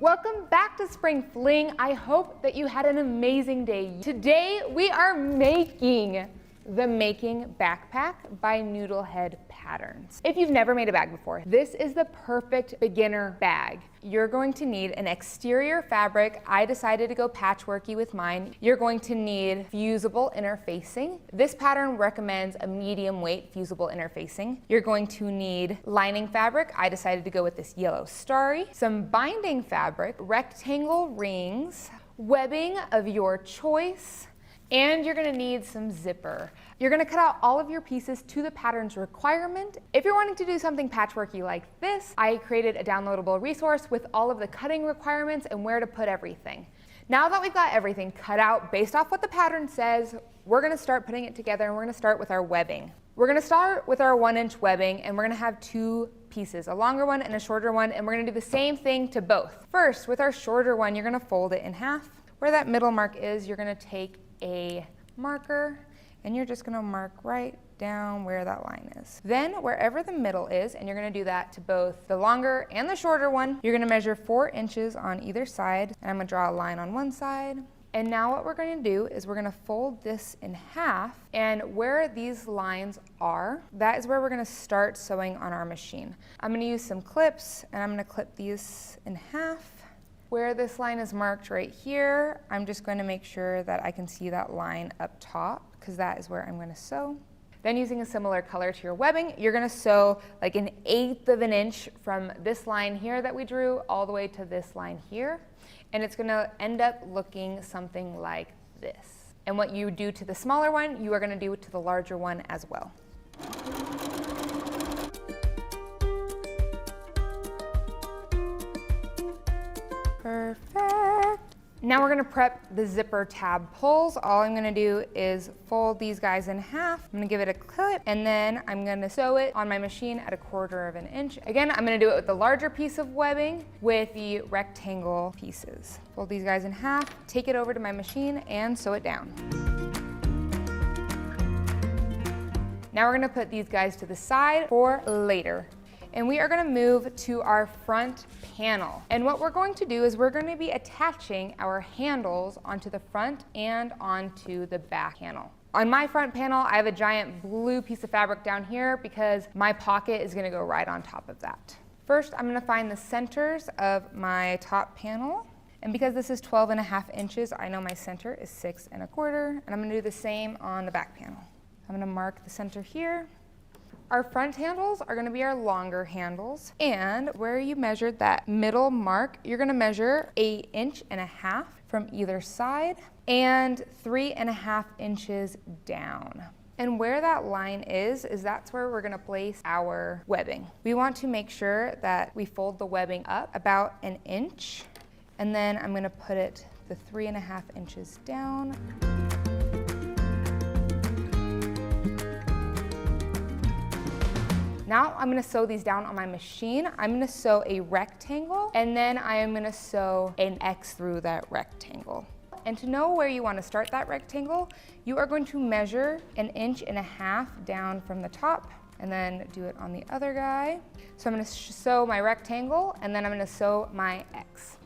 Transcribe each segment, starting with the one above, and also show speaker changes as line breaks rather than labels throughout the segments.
Welcome back to Spring Fling. I hope that you had an amazing day. Today we are making the Making Backpack by Noodlehead Patterns. If you've never made a bag before, this is the perfect beginner bag. You're going to need an exterior fabric. I decided to go patchworky with mine. You're going to need fusible interfacing. This pattern recommends a medium weight fusible interfacing. You're going to need lining fabric. I decided to go with this yellow starry. Some binding fabric, rectangle rings, webbing of your choice, and you're gonna need some zipper. You're gonna cut out all of your pieces to the pattern's requirement. If you're wanting to do something patchworky like this, I created a downloadable resource with all of the cutting requirements and where to put everything. Now that we've got everything cut out based off what the pattern says, we're gonna start putting it together, and we're gonna start with our webbing. We're gonna start with our 1-inch webbing, and we're gonna have two pieces, a longer one and a shorter one, and we're gonna do the same thing to both. First, with our shorter one, you're gonna fold it in half. Where that middle mark is, you're gonna take a marker, and you're just gonna mark right down where that line is. Then wherever the middle is, and you're gonna do that to both the longer and the shorter one, you're gonna measure 4 inches on either side, and I'm gonna draw a line on one side. And now what we're gonna do is we're gonna fold this in half, and where these lines are, that is where we're gonna start sewing on our machine. I'm gonna use some clips, and I'm gonna clip these in half. Where this line is marked right here, I'm just going to make sure that I can see that line up top, because that is where I'm going to sew. Then, using a similar color to your webbing, you're going to sew like 1/8 of an inch from this line here that we drew all the way to this line here, and it's going to end up looking something like this. And what you do to the smaller one, you are going to do to the larger one as well. Perfect. Now we're gonna prep the zipper tab pulls. All I'm gonna do is fold these guys in half. I'm gonna give it a clip, and then I'm gonna sew it on my machine at 1/4 of an inch. Again, I'm gonna do it with the larger piece of webbing with the rectangle pieces. Fold these guys in half, take it over to my machine, and sew it down. Now we're gonna put these guys to the side for later. And we are gonna move to our front panel. And what we're going to do is we're gonna be attaching our handles onto the front and onto the back panel. On my front panel, I have a giant blue piece of fabric down here because my pocket is gonna go right on top of that. First, I'm gonna find the centers of my top panel. And because this is 12.5 inches, I know my center is 6 1/4, and I'm gonna do the same on the back panel. I'm gonna mark the center here. Our front handles are gonna be our longer handles, and where you measured that middle mark, you're gonna measure 1.5 inches from either side and 3.5 inches down. And where that line is that's where we're gonna place our webbing. We want to make sure that we fold the webbing up about 1 inch, and then I'm gonna put it the 3.5 inches down. Now I'm gonna sew these down on my machine. I'm gonna sew a rectangle, and then I am gonna sew an X through that rectangle. And to know where you wanna start that rectangle, you are going to measure 1.5 inches down from the top, and then do it on the other guy. So I'm gonna sew my rectangle, and then I'm gonna sew my X.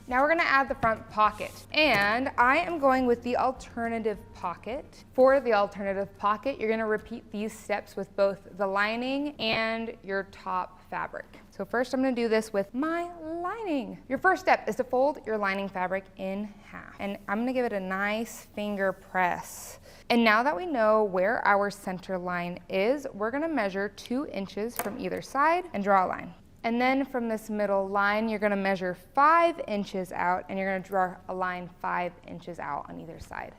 Now we're gonna add the front pocket, and I am going with the alternative pocket. For the alternative pocket, you're gonna repeat these steps with both the lining and your top fabric. So first I'm gonna do this with my lining. Your first step is to fold your lining fabric in half, and I'm gonna give it a nice finger press. And now that we know where our center line is, we're gonna measure 2 inches from either side and draw a line. And then from this middle line, you're gonna measure 5 inches out, and you're gonna draw a line 5 inches out on either side.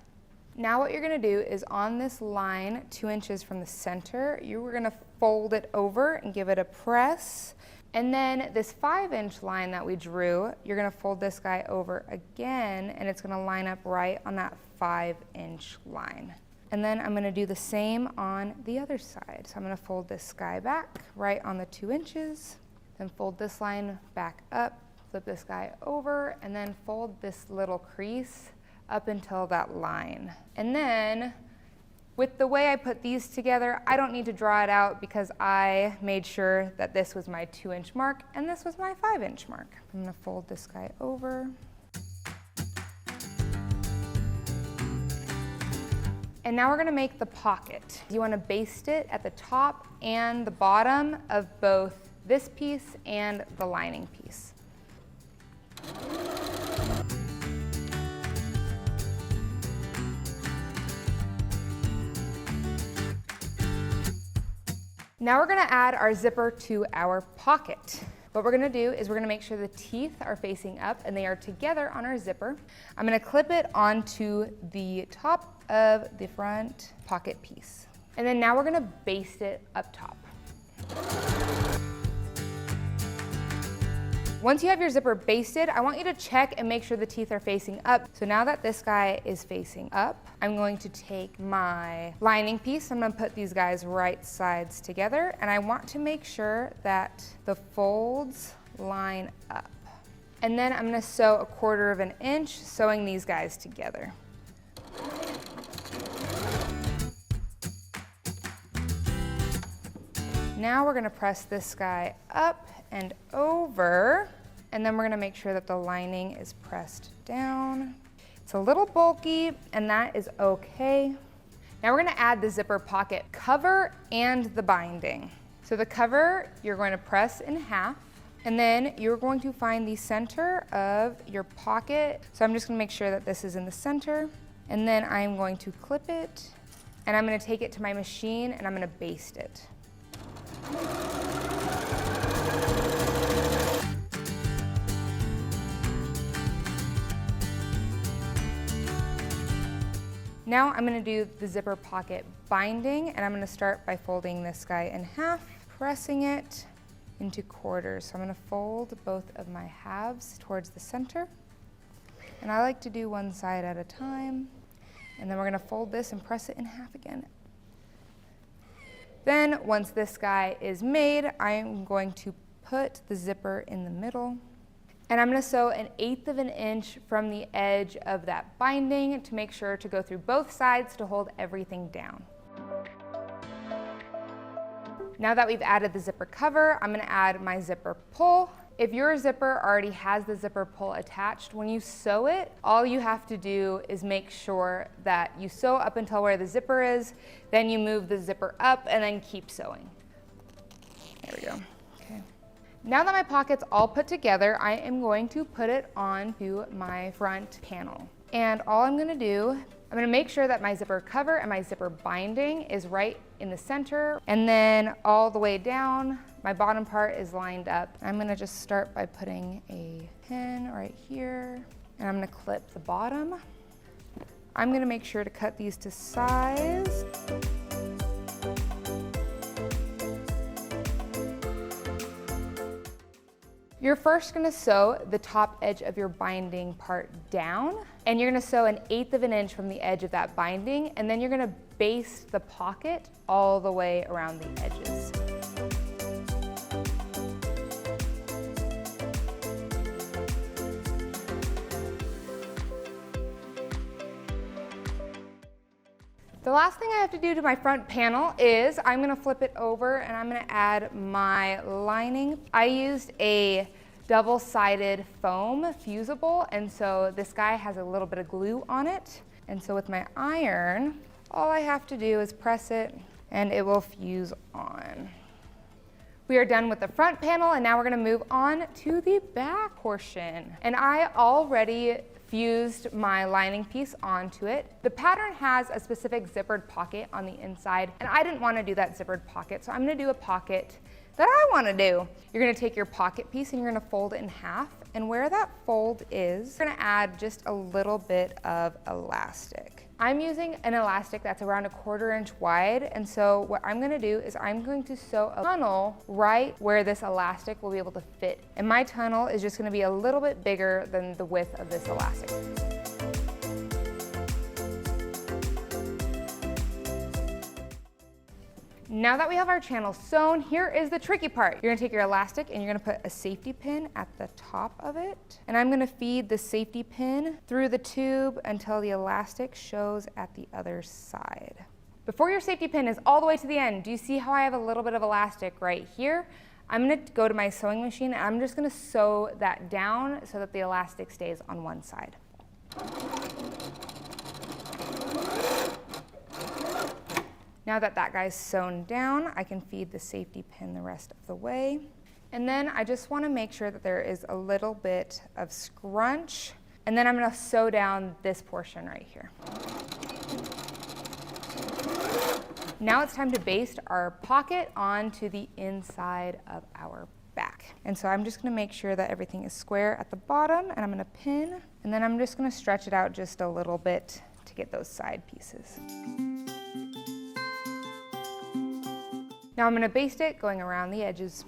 Now what you're gonna do is on this line, 2 inches from the center, you are gonna fold it over and give it a press. And then this 5-inch line that we drew, you're gonna fold this guy over again, and it's gonna line up right on that 5-inch line. And then I'm gonna do the same on the other side. So I'm gonna fold this guy back right on the 2 inches, then fold this line back up, flip this guy over, and then fold this little crease up until that line. And then with the way I put these together, I don't need to draw it out because I made sure that this was my 2-inch mark and this was my 5-inch mark. I'm gonna fold this guy over. And now we're gonna make the pocket. You wanna baste it at the top and the bottom of both this piece and the lining piece. Now we're gonna add our zipper to our pocket. What we're gonna do is we're gonna make sure the teeth are facing up and they are together on our zipper. I'm gonna clip it onto the top of the front pocket piece. And then now we're gonna baste it up top. Once you have your zipper basted, I want you to check and make sure the teeth are facing up. So now that this guy is facing up, I'm going to take my lining piece. I'm gonna put these guys right sides together, and I want to make sure that the folds line up. And then I'm gonna sew 1/4 inch, sewing these guys together. Now we're gonna press this guy up and over, and then we're gonna make sure that the lining is pressed down. It's a little bulky, and that is okay. Now we're gonna add the zipper pocket cover and the binding. So the cover, you're going to press in half, and then you're going to find the center of your pocket. So I'm just gonna make sure that this is in the center, and then I'm going to clip it, and I'm gonna take it to my machine, and I'm gonna baste it. Now I'm gonna do the zipper pocket binding, and I'm gonna start by folding this guy in half, pressing it into quarters. So I'm gonna fold both of my halves towards the center, and I like to do one side at a time, and then we're gonna fold this and press it in half again. Then once this guy is made, I'm going to put the zipper in the middle, and I'm gonna sew 1/8 inch from the edge of that binding to make sure to go through both sides to hold everything down. Now that we've added the zipper cover, I'm gonna add my zipper pull. If your zipper already has the zipper pull attached, when you sew it, all you have to do is make sure that you sew up until where the zipper is, then you move the zipper up and then keep sewing. There we go. Okay. Now that my pocket's all put together, I am going to put it onto my front panel. And all I'm gonna do, I'm gonna make sure that my zipper cover and my zipper binding is right in the center, and then all the way down, my bottom part is lined up. I'm gonna just start by putting a pin right here, and I'm gonna clip the bottom. I'm gonna make sure to cut these to size. You're first gonna sew the top edge of your binding part down, and you're gonna sew 1/8 inch from the edge of that binding, and then you're gonna baste the pocket all the way around the edges. The last thing I have to do to my front panel is I'm gonna flip it over and I'm gonna add my lining. I used a double-sided foam fusible, and so this guy has a little bit of glue on it. And so with my iron, all I have to do is press it and it will fuse on. We are done with the front panel, and now we're gonna move on to the back portion. And I already fused my lining piece onto it. The pattern has a specific zippered pocket on the inside, and I didn't want to do that zippered pocket, so I'm gonna do a pocket that I want to do. You're gonna take your pocket piece and you're gonna fold it in half, and where that fold is, you're gonna add just a little bit of elastic. I'm using an elastic that's around 1/4 inch wide, and so what I'm gonna do is I'm going to sew a tunnel right where this elastic will be able to fit. And my tunnel is just gonna be a little bit bigger than the width of this elastic. Now that we have our channel sewn, here is the tricky part. You're gonna take your elastic and you're gonna put a safety pin at the top of it. And I'm gonna feed the safety pin through the tube until the elastic shows at the other side. Before your safety pin is all the way to the end, do you see how I have a little bit of elastic right here? I'm gonna go to my sewing machine and I'm just gonna sew that down so that the elastic stays on one side. Now that that guy's sewn down, I can feed the safety pin the rest of the way. And then I just wanna make sure that there is a little bit of scrunch. And then I'm gonna sew down this portion right here. Now it's time to baste our pocket onto the inside of our back. And so I'm just gonna make sure that everything is square at the bottom, and I'm gonna pin, and then I'm just gonna stretch it out just a little bit to get those side pieces. Now I'm gonna baste it going around the edges.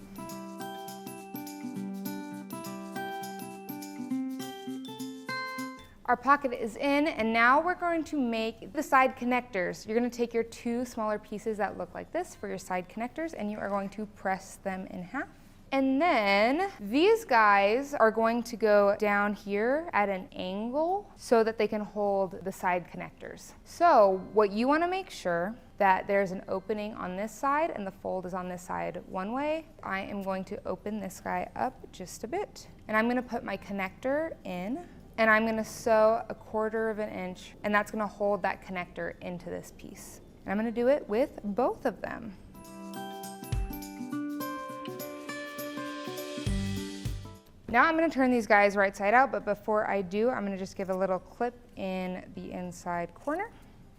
Our pocket is in, and now we're going to make the side connectors. You're gonna take your two smaller pieces that look like this for your side connectors, and you are going to press them in half. And then these guys are going to go down here at an angle so that they can hold the side connectors. So what you wanna make sure that there's an opening on this side and the fold is on this side one way. I am going to open this guy up just a bit, and I'm gonna put my connector in, and I'm gonna sew 1/4 of an inch, and that's gonna hold that connector into this piece. And I'm gonna do it with both of them. Now I'm gonna turn these guys right side out, but before I do, I'm gonna just give a little clip in the inside corner,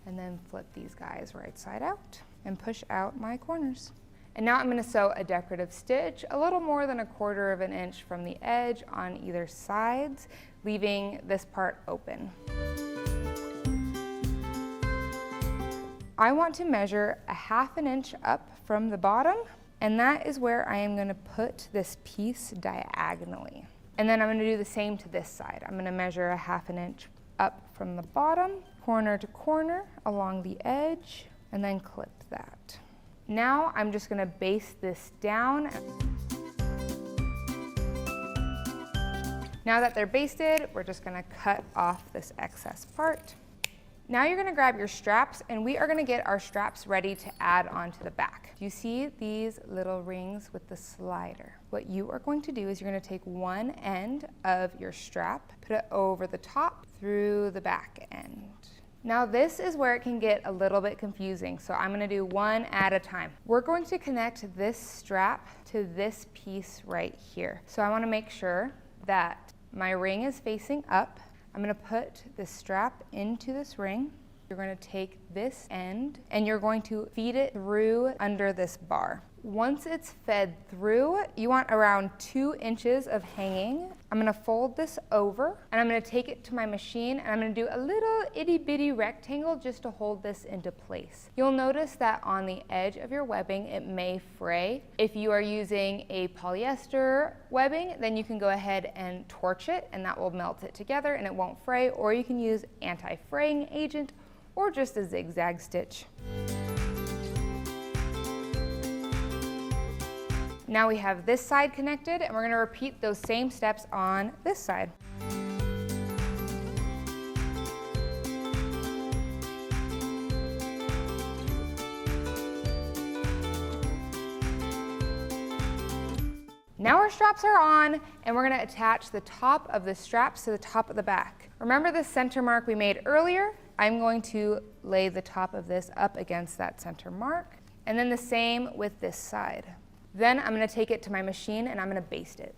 and then flip these guys right side out and push out my corners. And now I'm gonna sew a decorative stitch a little more than 1/4 of an inch from the edge on either sides, leaving this part open. I want to measure 1/2 inch up from the bottom, and that is where I am gonna put this piece diagonally. And then I'm gonna do the same to this side. I'm gonna measure 1/2 inch up from the bottom, corner to corner along the edge, and then clip that. Now I'm just gonna baste this down. Now that they're basted, we're just gonna cut off this excess part. Now you're gonna grab your straps, and we are gonna get our straps ready to add onto the back. Do you see these little rings with the slider? What you are going to do is you're gonna take one end of your strap, put it over the top through the back end. Now this is where it can get a little bit confusing, so I'm gonna do one at a time. We're going to connect this strap to this piece right here. So I wanna make sure that my ring is facing up. I'm gonna put this strap into this ring. You're gonna take this end and you're going to feed it through under this bar. Once it's fed through, you want around 2 inches of hanging. I'm gonna fold this over, and I'm gonna take it to my machine, and I'm gonna do a little itty bitty rectangle just to hold this into place. You'll notice that on the edge of your webbing, it may fray. If you are using a polyester webbing, then you can go ahead and torch it, and that will melt it together and it won't fray, or you can use anti-fraying agent or just a zigzag stitch. Now we have this side connected, and we're gonna repeat those same steps on this side. Now our straps are on, and we're gonna attach the top of the straps to the top of the back. Remember the center mark we made earlier? I'm going to lay the top of this up against that center mark, and then the same with this side. Then I'm gonna take it to my machine and I'm gonna baste it.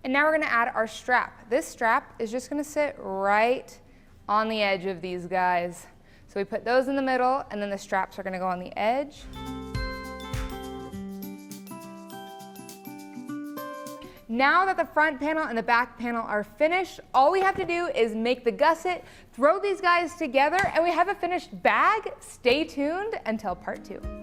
And now we're gonna add our strap. This strap is just gonna sit right on the edge of these guys. So we put those in the middle, and then the straps are gonna go on the edge. Now that the front panel and the back panel are finished, all we have to do is make the gusset, throw these guys together, and we have a finished bag. Stay tuned until part 2.